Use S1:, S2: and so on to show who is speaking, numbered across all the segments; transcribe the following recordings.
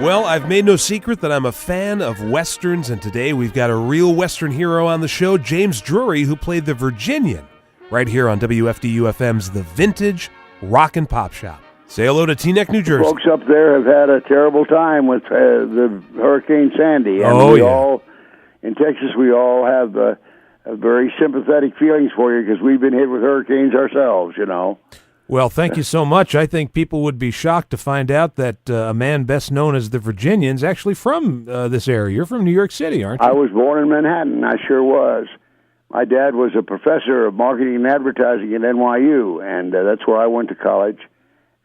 S1: Well, I've made no secret that I'm a fan of Westerns, and today we've got a real Western hero on the show, James Drury, who played the Virginian, right here on WFDU FM's The Vintage Rock and Pop Shop. Say hello to Teaneck, New Jersey.
S2: Folks up there have had a terrible time with the Hurricane Sandy. And all, in Texas, we all have very sympathetic feelings for you because we've been hit with hurricanes ourselves, you know.
S1: Well, thank you so much. I think people would be shocked to find out that a man best known as the Virginian is actually from this area. You're from New York City, aren't you?
S2: I was born in Manhattan. I sure was. My dad was a professor of marketing and advertising at NYU, and that's where I went to college.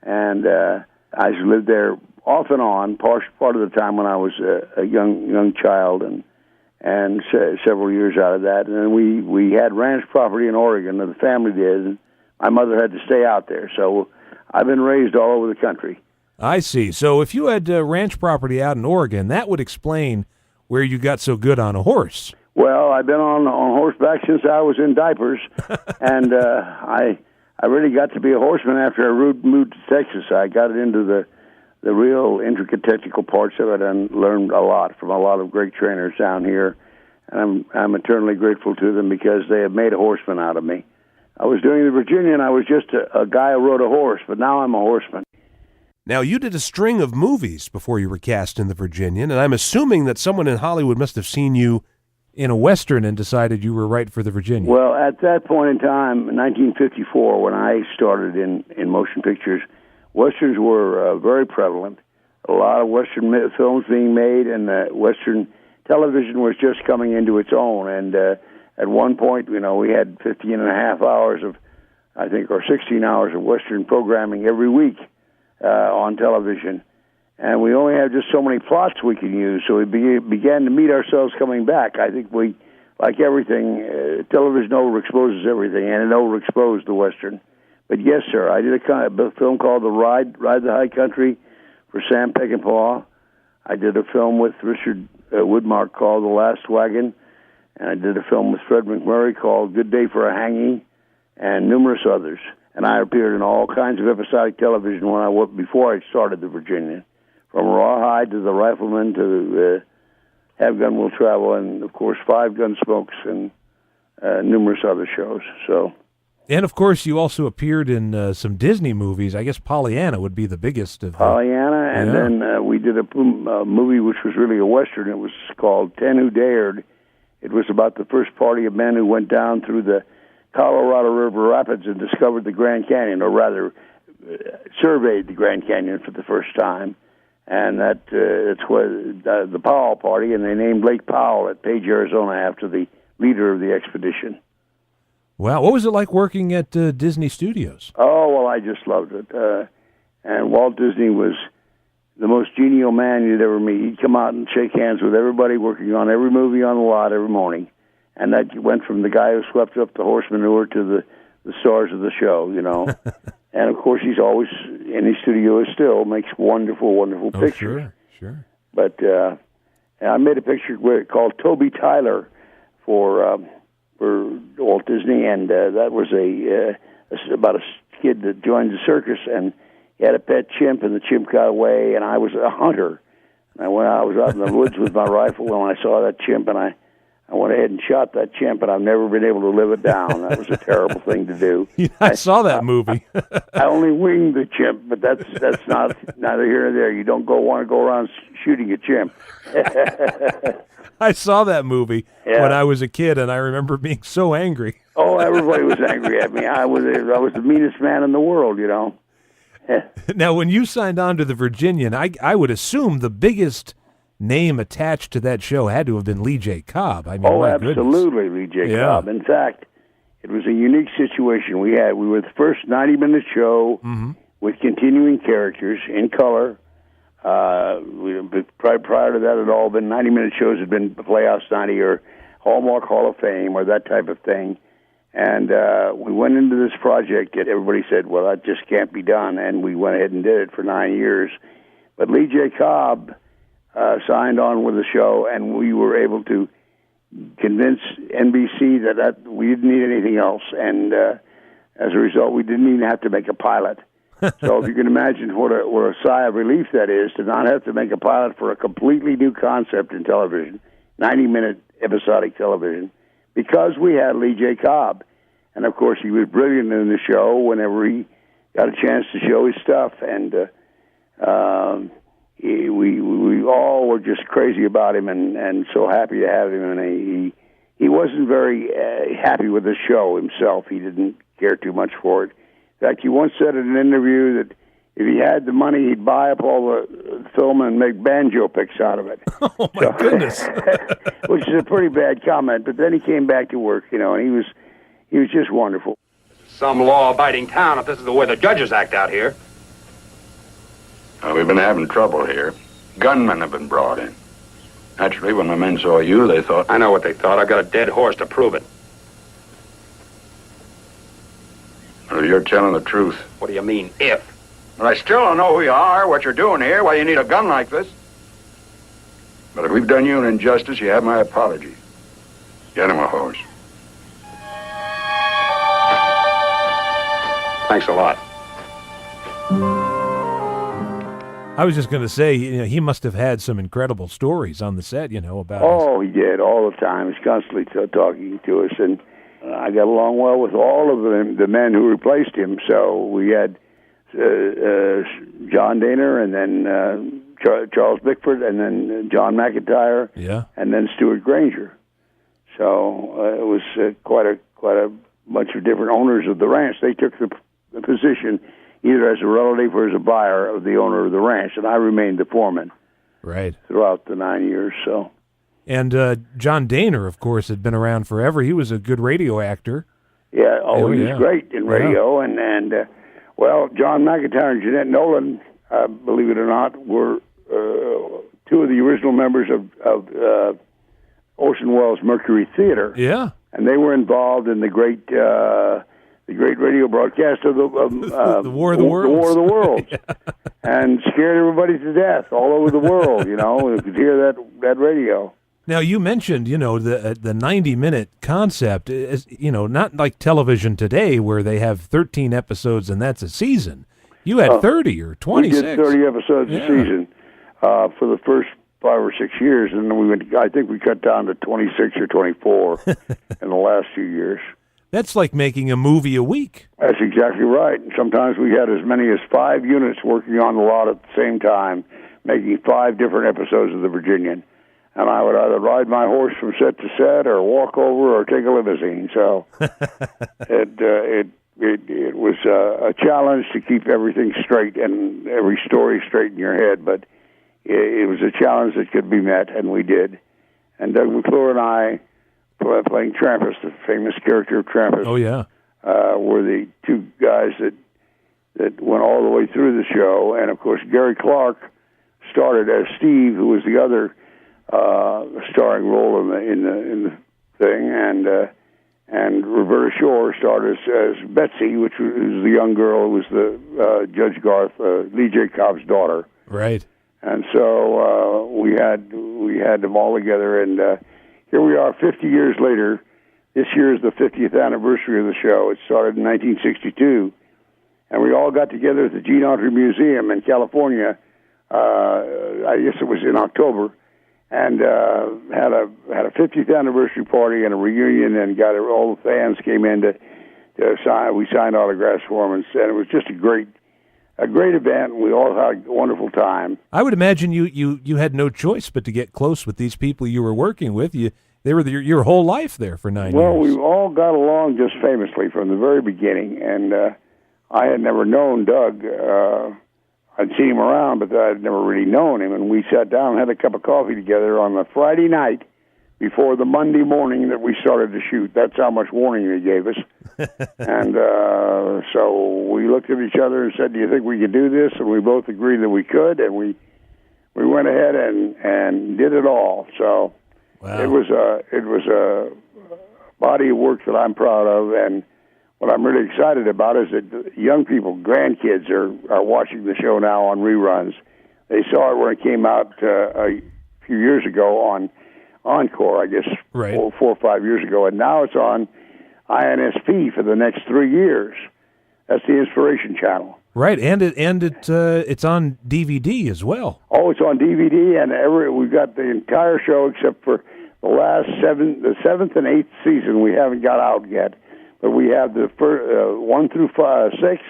S2: And I lived there off and on, part of the time when I was a young child, and several years out of that. And then we had ranch property in Oregon, and the family did. And my mother had to stay out there, so I've been raised all over the country.
S1: I see. So if you had ranch property out in Oregon, that would explain where you got so good on a horse.
S2: Well, I've been on horseback since I was in diapers, and I really got to be a horseman after I moved to Texas. I got into the real intricate technical parts of it and learned a lot from a lot of great trainers down here, and I'm eternally grateful to them because they have made a horseman out of me. I was doing the Virginian. I was just a guy who rode a horse, but now I'm a horseman.
S1: Now, you did a string of movies before you were cast in the Virginian, and I'm assuming that someone in Hollywood must have seen you in a Western and decided you were right for the Virginian.
S2: Well, at that point in time, in 1954, when I started in motion pictures, Westerns were very prevalent. A lot of Western films being made, and Western television was just coming into its own, and at one point, you know, we had 15 and a half hours of, I think, or 16 hours of Western programming every week on television. And we only had just so many plots we could use, so we began to meet ourselves coming back. I think we, like everything, television overexposes everything, and it overexposed the Western. But yes, sir, I did a film called The Ride the High Country for Sam Peckinpah. I did a film with Richard Woodmark called The Last Wagon. And I did a film with Fred McMurray called Good Day for a Hanging, and numerous others. And I appeared in all kinds of episodic television before I started the Virginian, from Rawhide to The Rifleman to Have Gun Will Travel, and of course Five Gun Smokes and numerous other shows.
S1: And of course, you also appeared in some Disney movies. I guess Pollyanna would be the biggest of
S2: Pollyanna, and then we did a movie which was really a Western. It was called 10 Who Dared. It was about the first party of men who went down through the Colorado River Rapids and discovered the Grand Canyon, or rather surveyed the Grand Canyon for the first time. And it's the Powell Party, and they named Lake Powell at Page, Arizona, after the leader of the expedition.
S1: Wow. What was it like working at Disney Studios?
S2: Oh, well, I just loved it. And Walt Disney was the most genial man you'd ever meet. He'd come out and shake hands with everybody working on every movie on the lot every morning. And that went from the guy who swept up the horse manure to the stars of the show, you know. And, of course, he's always in his studio still, makes wonderful, wonderful pictures.
S1: Sure.
S2: But I made a picture called Toby Tyler for Walt Disney, and that was about a kid that joined the circus, and he had a pet chimp, and the chimp got away, and I was a hunter. And I was out in the woods with my rifle when I saw that chimp, and I went ahead and shot that chimp, and I've never been able to live it down. That was a terrible thing to do.
S1: I saw that movie.
S2: I only winged the chimp, but that's not neither here nor there. You don't want to go around shooting a chimp.
S1: I saw that movie when I was a kid, and I remember being so angry.
S2: Oh, everybody was angry at me. I was the meanest man in the world, you know.
S1: Now, when you signed on to the Virginian, I would assume the biggest name attached to that show had to have been Lee J. Cobb. I mean,
S2: absolutely, Lee J. Cobb. In fact, it was a unique situation. We were the first 90-minute show with continuing characters in color. Prior to that, it had all been 90-minute shows. Had been Playhouse 90 or Hallmark Hall of Fame or that type of thing. And we went into this project that everybody said, well, that just can't be done. And we went ahead and did it for 9 years. But Lee J. Cobb signed on with the show, and we were able to convince NBC that we didn't need anything else. And as a result, we didn't even have to make a pilot. So if you can imagine what a sigh of relief that is to not have to make a pilot for a completely new concept in television, 90-minute episodic television, because we had Lee J. Cobb. And, of course, he was brilliant in the show whenever he got a chance to show his stuff. And we all were just crazy about him and so happy to have him. And he wasn't very happy with the show himself. He didn't care too much for it. In fact, he once said in an interview that if he had the money, he'd buy up all the film and make banjo picks out of it.
S1: Oh, my goodness.
S2: Which is a pretty bad comment. But then he came back to work, and he was just wonderful.
S3: Some law-abiding town if this is the way the judges act out here.
S4: We've been having trouble here. Gunmen have been brought in. Naturally, when the men saw you, they thought...
S3: I know what they thought. I've got a dead horse to prove it.
S4: Well, you're telling the truth.
S3: What do you mean, if?
S4: But I still don't know who you are, what you're doing here, why you need a gun like this. But if we've done you an injustice, you have my apology. Get him a horse.
S3: Thanks a lot.
S1: I was just going to say, he must have had some incredible stories on the set, about
S2: he did, all the time. He's constantly talking to us, and I got along well with all of the men who replaced him. So we had John Daner, and then Charles Bickford, and then John McIntyre, and then Stuart Granger. So it was quite a bunch of different owners of the ranch. They took the position either as a relative or as a buyer of the owner of the ranch, and I remained the foreman throughout the 9 years. So,
S1: and John Daner, of course, had been around forever. He was a good radio actor.
S2: Yeah, he was great in radio, and John McIntyre and Jeanette Nolan, believe it or not, were two of the original members of Orson Welles' Mercury Theater.
S1: Yeah,
S2: and they were involved in the great radio broadcast of the
S1: War of the Worlds.
S2: The War of the Worlds, and scared everybody to death all over the world. You could hear that radio.
S1: Now, you mentioned, the 90-minute concept is, not like television today where they have 13 episodes and that's a season. You had 30 or 26.
S2: We did 30 episodes a season for the first 5 or 6 years, and then I think we cut down to 26 or 24 in the last few years.
S1: That's like making a movie a week.
S2: That's exactly right. Sometimes we had as many as 5 units working on the lot at the same time, making 5 different episodes of the Virginian. And I would either ride my horse from set to set, or walk over, or take a limousine. So it was a challenge to keep everything straight and every story straight in your head. But it was a challenge that could be met, and we did. And Doug McClure and I, playing Trampas, the famous character of Trampas, were the two guys that went all the way through the show. And of course, Gary Clark started as Steve, who was the other starring role in the thing, and Roberta Shore starred as Betsy, which was the young girl who was the Judge Garth, Lee J. Cobb's daughter.
S1: Right.
S2: And so we had them all together, and here we are 50 years later. This year is the 50th anniversary of the show. It started in 1962, and we all got together at the Gene Autry Museum in California. I guess it was in October, and had a 50th anniversary party and a reunion, and all the fans came in to sign. We signed autographs for them, and it was just a great event, and we all had a wonderful time.
S1: I would imagine you had no choice but to get close with these people you were working with. They were your whole life there for 9 years.
S2: Well, we all got along just famously from the very beginning, and I had never known Doug. I'd seen him around, but I'd never really known him, and we sat down and had a cup of coffee together on the Friday night before the Monday morning that we started to shoot. That's how much warning they gave us. And so we looked at each other and said, "Do you think we could do this?" And we both agreed that we could, and we went ahead and did it all. So it was a body of work that I'm proud of, and what I'm really excited about is that young people, grandkids, are watching the show now on reruns. They saw it when it came out a few years ago on Encore, I guess, 4 or 5 years ago, and now it's on INSP for the next 3 years. That's the Inspiration Channel.
S1: Right, and it's on DVD as well.
S2: Oh, it's on DVD, and we've got the entire show except for the seventh and eighth season we haven't got out yet. But we have the first, 1 through 6,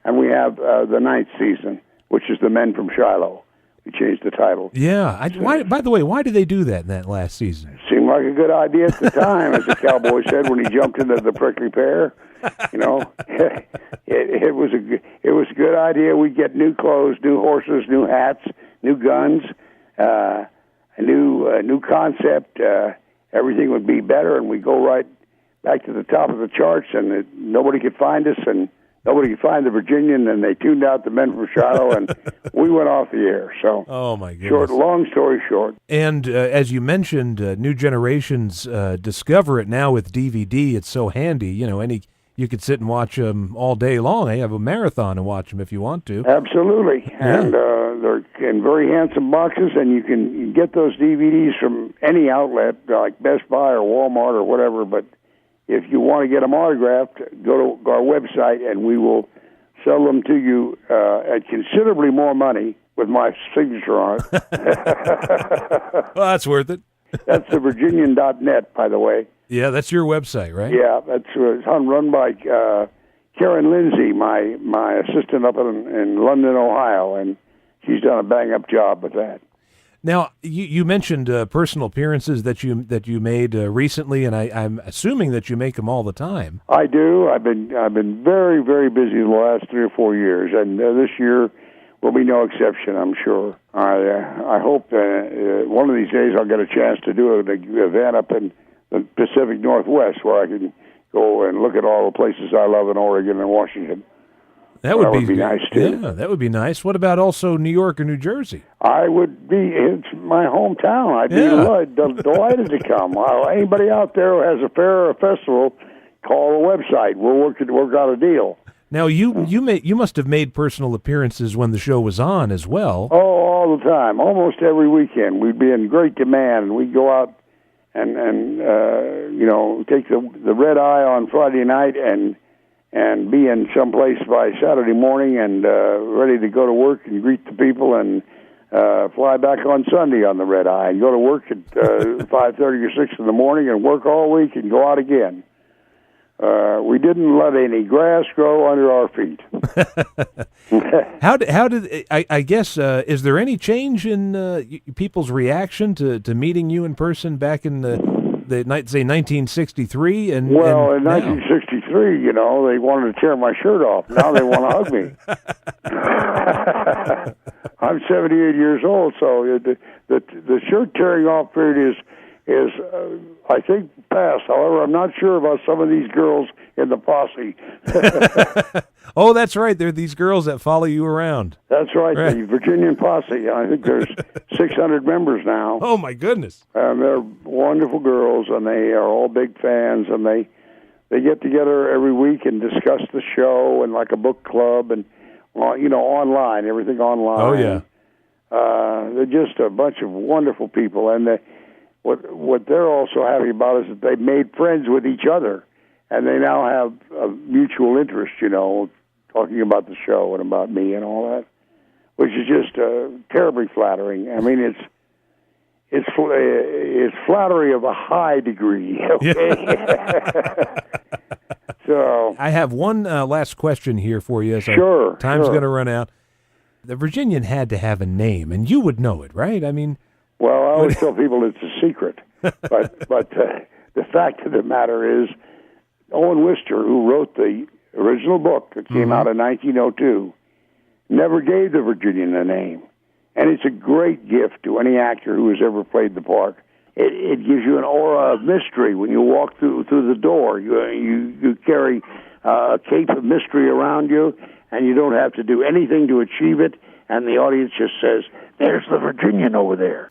S2: and we have the ninth season, which is The Men from Shiloh. We changed the title.
S1: Yeah. By the way, why did they do that in that last season?
S2: Seemed like a good idea at the time, as the cowboy said when he jumped into the prickly pear. You know, it was a good idea. We'd get new clothes, new horses, new hats, new guns, a new concept. Everything would be better, and we'd go right back to the top of the charts, and nobody could find us, and nobody could find the Virginian, and they tuned out the Men from Shiloh, and we went off the air. So,
S1: oh my goodness!
S2: Long story short.
S1: And as you mentioned, new generations discover it now with DVD. It's so handy, you know. You could sit and watch them all day long. You have a marathon and watch them if you want to.
S2: Absolutely,
S1: yeah.
S2: And they're in very handsome boxes, and you can get those DVDs from any outlet like Best Buy or Walmart or whatever. But if you want to get them autographed, go to our website, and we will sell them to you at considerably more money with my signature on it.
S1: Well, that's worth it.
S2: That's the Virginian.net, by the way.
S1: Yeah, that's your website, right?
S2: Yeah, that's run by Karen Lindsay, my assistant up in London, Ohio, and she's done a bang-up job with that.
S1: Now, you mentioned personal appearances that you made recently, and I'm assuming that you make them all the time.
S2: I do. I've been very, very busy the last 3 or 4 years, and this year will be no exception, I'm sure. I hope one of these days I'll get a chance to do an event up in the Pacific Northwest where I can go and look at all the places I love in Oregon and Washington.
S1: That would be
S2: nice, too.
S1: Yeah, that would be nice. What about also New York or New Jersey?
S2: It's my hometown. I'd be delighted to come. Anybody out there who has a fair or a festival, call the website. We'll work out a deal.
S1: Now, you must have made personal appearances when the show was on as well.
S2: Oh, all the time. Almost every weekend. We'd be in great demand, and we'd go out and take the red eye on Friday night and be in some place by Saturday morning and ready to go to work and greet the people and fly back on Sunday on the red eye and go to work at 5:30 or 6 in the morning and work all week and go out again. We didn't let any grass grow under our feet.
S1: How did I guess? Is there any change in people's reaction to meeting you in person back in the say 1963?
S2: In 1963, they wanted to tear my shirt off. Now they want to hug me. I'm 78 years old, so the shirt tearing off period is I think past. However, I'm not sure about some of these girls in the posse.
S1: Oh, that's right. There are these girls that follow you around.
S2: That's right. The Virginian posse. I think there's 600 members now.
S1: Oh, my goodness.
S2: And they're wonderful girls, and they are all big fans, and they get together every week and discuss the show and like a book club and, online, everything online.
S1: Oh, yeah.
S2: They're just a bunch of wonderful people, and what they're also happy about is that they've made friends with each other, and they now have a mutual interest, talking about the show and about me and all that, which is just terribly flattering. I mean, it's flattery of a high degree. Okay. So
S1: I have one last question here for you.
S2: Sure.
S1: Time's going to run out. The Virginian had to have a name, and you would know it, right? I mean.
S2: Well, I always tell people it's a secret, but the fact of the matter is, Owen Wister, who wrote the original book that came out in 1902, never gave the Virginian a name, and it's a great gift to any actor who has ever played the part. It gives you an aura of mystery when you walk through the door. You carry a cape of mystery around you, and you don't have to do anything to achieve it, and the audience just says, "There's the Virginian over there."